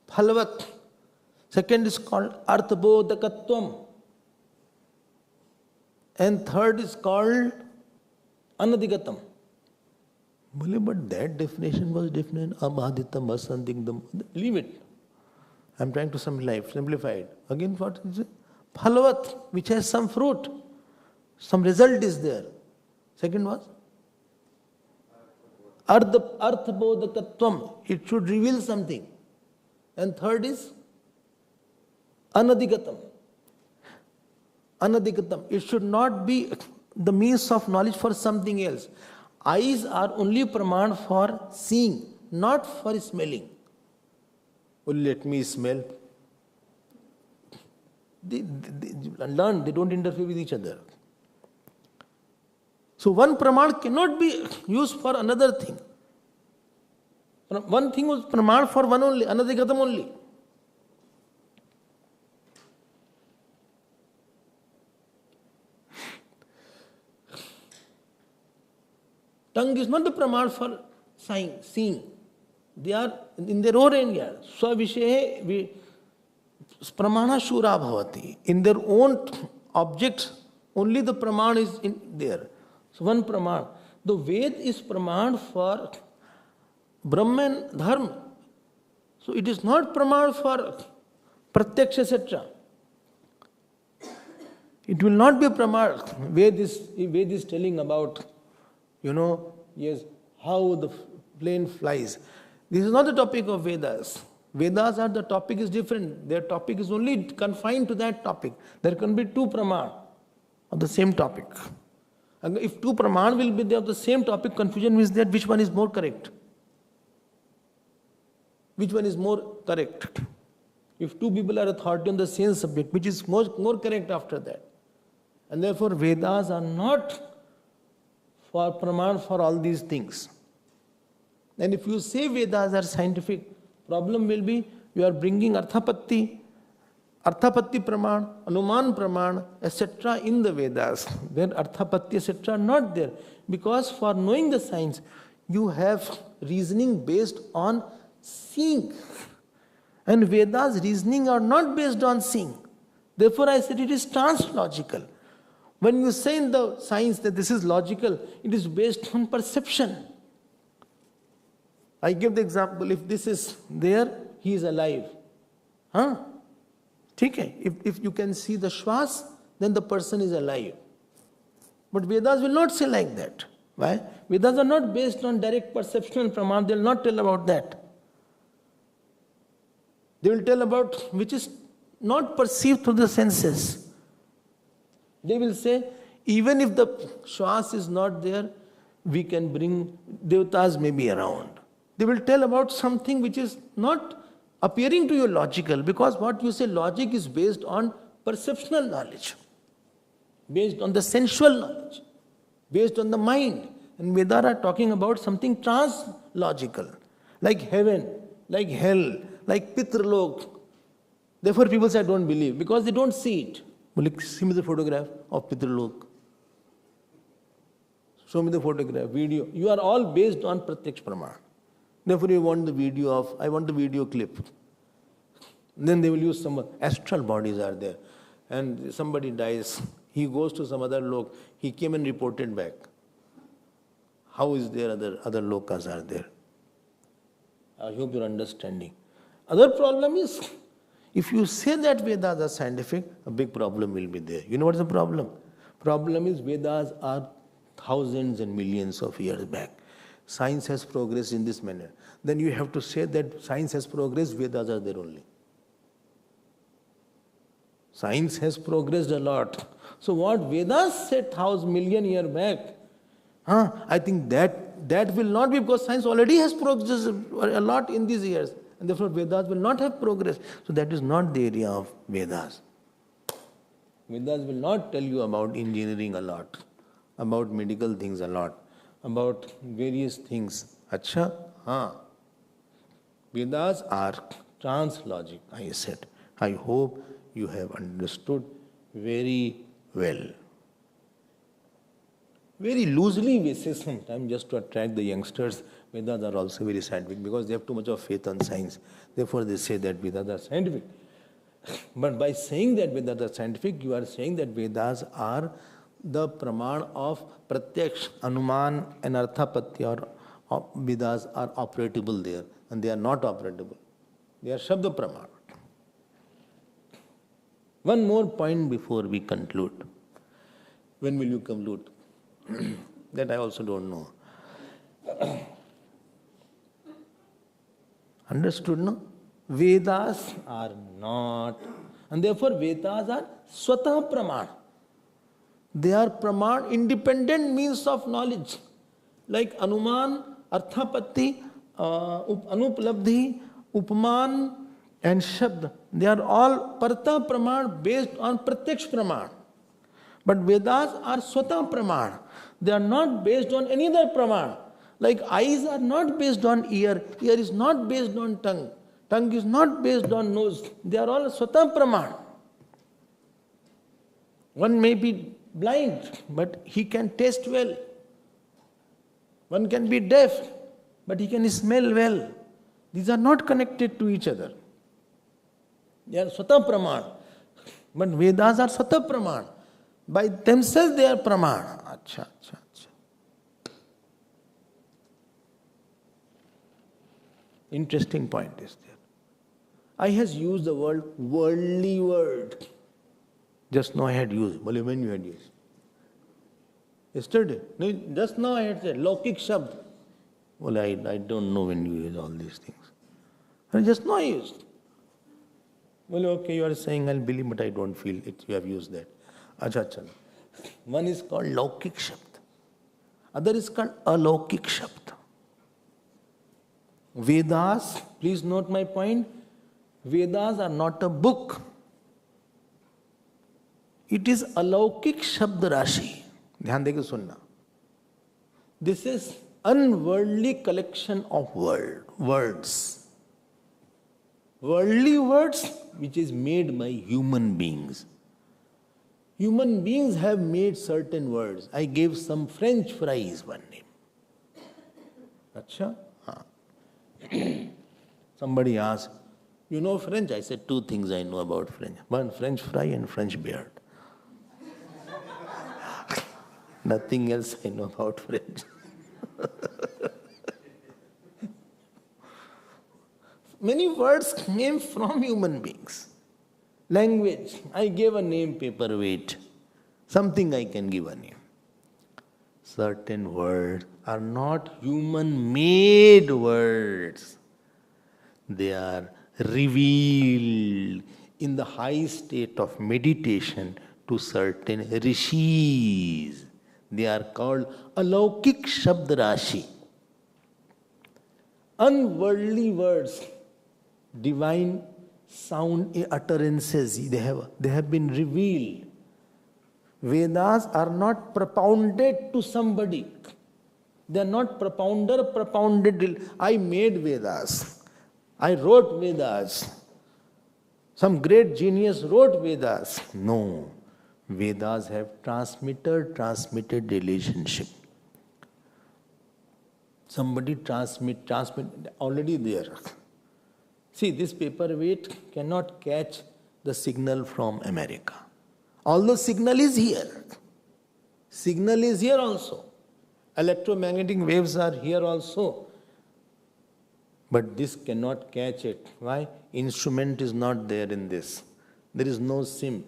phalvat. Second is called arthabodhakatvam. And third is called anadigatam. But that definition was different. Abhaditam, asandigdam. Leave it. I am trying to simplify it. Again, what is it? Phalvat, which has some fruit. Some result is there. Second was? Arthabodhakatvam. It should reveal something. And third is? Anadigatam. Anadigatam. It should not be the means of knowledge for something else. Eyes are only pramana for seeing, not for smelling. Well, let me smell. They learn, they don't interfere with each other. So one pramana cannot be used for another thing. One thing was pramana for one only, another gatam only. Tongue is not the pramana for seeing. They are in their own area. Swavishehe pramana shura bhavati. In their own objects, only the pramana is in there. So one pramana. The Ved is pramana for Brahma and Dharma. So it is not pramana for Pratyaksha, etc. It will not be pramana. Ved is telling about, yes, how the plane flies. This is not the topic of Vedas. Vedas are, the topic is different. Their topic is only confined to that topic. There can be 2 pramana of the same topic. And if 2 pramana will be there of the same topic, confusion is that which one is more correct. Which one is more correct? If 2 people are authority on the same subject, which is more correct after that? And therefore Vedas are not for pramana for all these things. And if you say Vedas are scientific, problem will be you are bringing arthapatti pramana, anuman pramana, etc. in the Vedas, where arthapatti, etc. are not there. Because for knowing the science, you have reasoning based on seeing. And Vedas reasoning are not based on seeing. Therefore I said it is translogical. When you say in the science that this is logical, it is based on perception. I give the example, if this is there, he is alive. Okay? If you can see the shwas, then the person is alive. But Vedas will not say like that. Why? Vedas are not based on direct perception and pramana. They will not tell about that. They will tell about which is not perceived through the senses. They will say, even if the Shwas is not there, we can bring Devatas may be around. They will tell about something which is not appearing to you logical, because what you say logic is based on perceptual knowledge, based on the sensual knowledge, based on the mind. And Vedas are talking about something trans-logical, like heaven, like hell, like Pitralok. Therefore people say, I don't believe, because they don't see it. Well, see me the photograph of Pitralok. Show me the photograph, video. You are all based on Pratyaksh Pramana. Therefore you want the video of, I want the video clip. Then they will use some astral bodies are there. And somebody dies, he goes to some other lok, he came and reported back. How is there other lokas are there? I hope you're understanding. Other problem is, if you say that Vedas are scientific, a big problem will be there. You know what is the problem? Problem is Vedas are thousands and millions of years back. Science has progressed in this manner. Then you have to say that science has progressed, Vedas are there only. Science has progressed a lot. So what Vedas said 1,000 million years back, I think that will not be, because science already has progressed a lot in these years. And therefore Vedas will not have progressed. So that is not the area of Vedas. Vedas will not tell you about engineering a lot, about medical things a lot, about various things. Acha? Vedas are trans-logic, I said. I hope you have understood very well. Very loosely we say sometimes, just to attract the youngsters, Vedas are also very scientific, because they have too much of faith on science. Therefore they say that Vedas are scientific. But by saying that Vedas are scientific, you are saying that Vedas are the praman of Pratyaksh, Anuman and Arthapatya, or Vedas are operatable there, and they are not operatable. They are Shabda praman. One more point before we conclude. When will you conclude? That I also don't know. Understood, no? Vedas are not, and therefore Vedas are Swatah Praman. They are Praman, independent means of knowledge. Like Anuman, Arthapatti, Anuplabdhi, Upman and Shabd. They are all Partha Praman based on Pratyaksh Praman. But Vedas are Swatah Praman. They are not based on any other Praman. Like eyes are not based on ear, ear is not based on tongue, tongue is not based on nose. They are all Swatah Praman. One may be blind, but he can taste well. One can be deaf, but he can smell well. These are not connected to each other. They are Swatah Praman. But Vedas are Swatah Praman. By themselves they are Praman. Acha. Interesting point is there. I has used the word worldly word. Just now I had used. Well, when you had used? Yesterday. No, just now I had said Lokik Shabd. Well, I don't know when you use all these things. And just now I used. Well, okay, you are saying I'll believe, but I don't feel it. You have used that. Acha. One is called Lokik Shabd. Other is called Alaukik Shabd. Vedas, please note my point, Vedas are not a book. It is Alaukik Shabd Rashi. Dhyan deke sunna. This is unworldly collection of words. Worldly words which is made by human beings. Human beings have made certain words. I gave some French fries one name. Acha? Somebody asked, you know French? I said 2 things I know about French. One, French fry and French beard. Nothing else I know about French. Many words came from human beings. Language, I gave a name, paperweight. Something I can give a name. Certain words are not human-made words. They are revealed in the high state of meditation to certain rishis. They are called alaukik shabd rashi. Unworldly words, divine sound utterances, they have been revealed. Vedas are not propounded to somebody. They are not propounded. I made Vedas. I wrote Vedas. Some great genius wrote Vedas. No. Vedas have transmitted relationship. Somebody transmit, already there. See, this paperweight cannot catch the signal from America. Although signal is here. Signal is here also. Electromagnetic waves are here also. But this cannot catch it. Why? Instrument is not there in this. There is no SIM.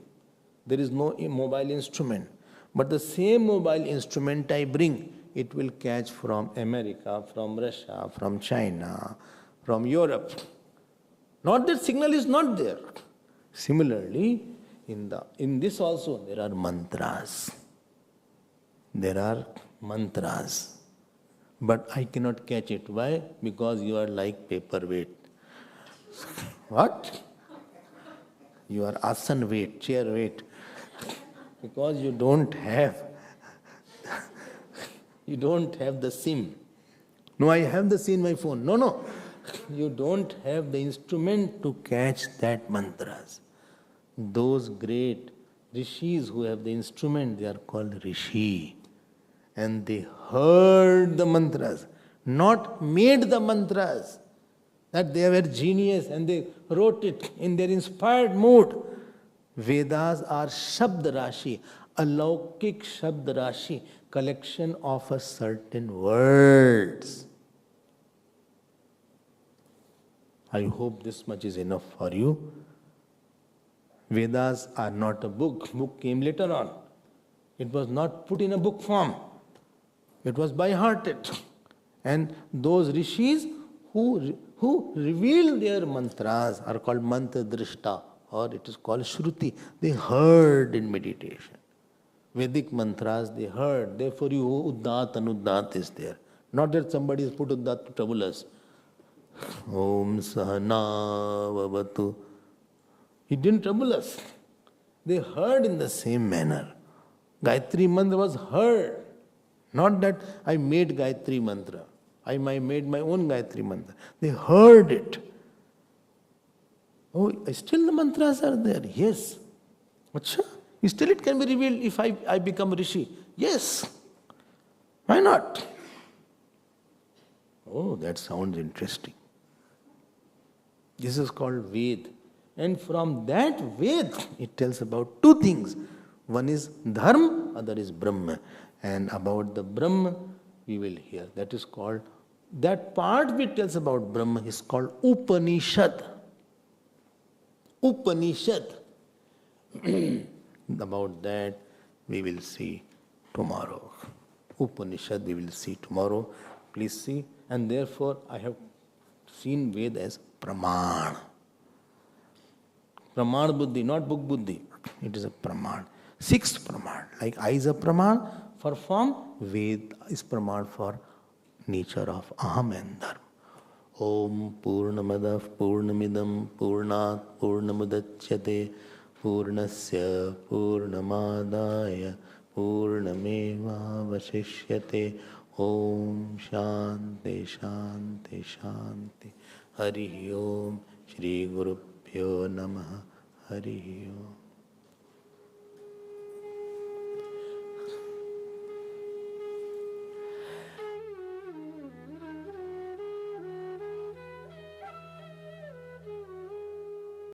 There is no mobile instrument. But the same mobile instrument I bring, it will catch from America, from Russia, from China, from Europe. Not that signal is not there. Similarly, in this also there are mantras. There are mantras. But I cannot catch it. Why? Because you are like paperweight. What? You are asan weight, chair weight. Because you don't have the SIM. No, I have the SIM in my phone. No. You don't have the instrument to catch that mantras. Those great rishis who have the instrument, they are called rishi. And they heard the mantras, not made the mantras. That they were genius and they wrote it in their inspired mood. Vedas are Shabd Rashi, alaukik Shabd Rashi, collection of a certain words. I hope this much is enough for you. Vedas are not a book. Book came later on. It was not put in a book form. It was by-hearted. And those rishis who reveal their mantras are called mantra drishta, or it is called shruti. They heard in meditation. Vedic mantras they heard. Therefore, uddat anuddat is there. Not that somebody has put uddat to trouble us. Om sahana vavatu. It didn't trouble us. They heard in the same manner. Gayatri mantra was heard. Not that I made Gayatri mantra. I made my own Gayatri mantra. They heard it. Oh, still the mantras are there. Yes. Achha. Still it can be revealed if I become Rishi. Yes. Why not? Oh, that sounds interesting. This is called Ved. And from that Ved, it tells about two things. One is Dharma, other is Brahma. And about the Brahma, we will hear. That is called, that part which tells about Brahma is called Upanishad. Upanishad. About that, we will see tomorrow. Upanishad, we will see tomorrow. Please see. And therefore, I have seen Ved as pramana. Pramana buddhi, not book buddhi. It is a pramana. Sixth pramana. Like I is a pramana for form, Ved is pramana for nature of aham and dharma. Om Purnamadav Purnamidam Purnat Purnamudachyate Purnasya Purnamadaya Purnameva Vasishyate. Om Shanti Shanti Shanti. Hari Om Shri Gurubhyo Namaha. Hari Om.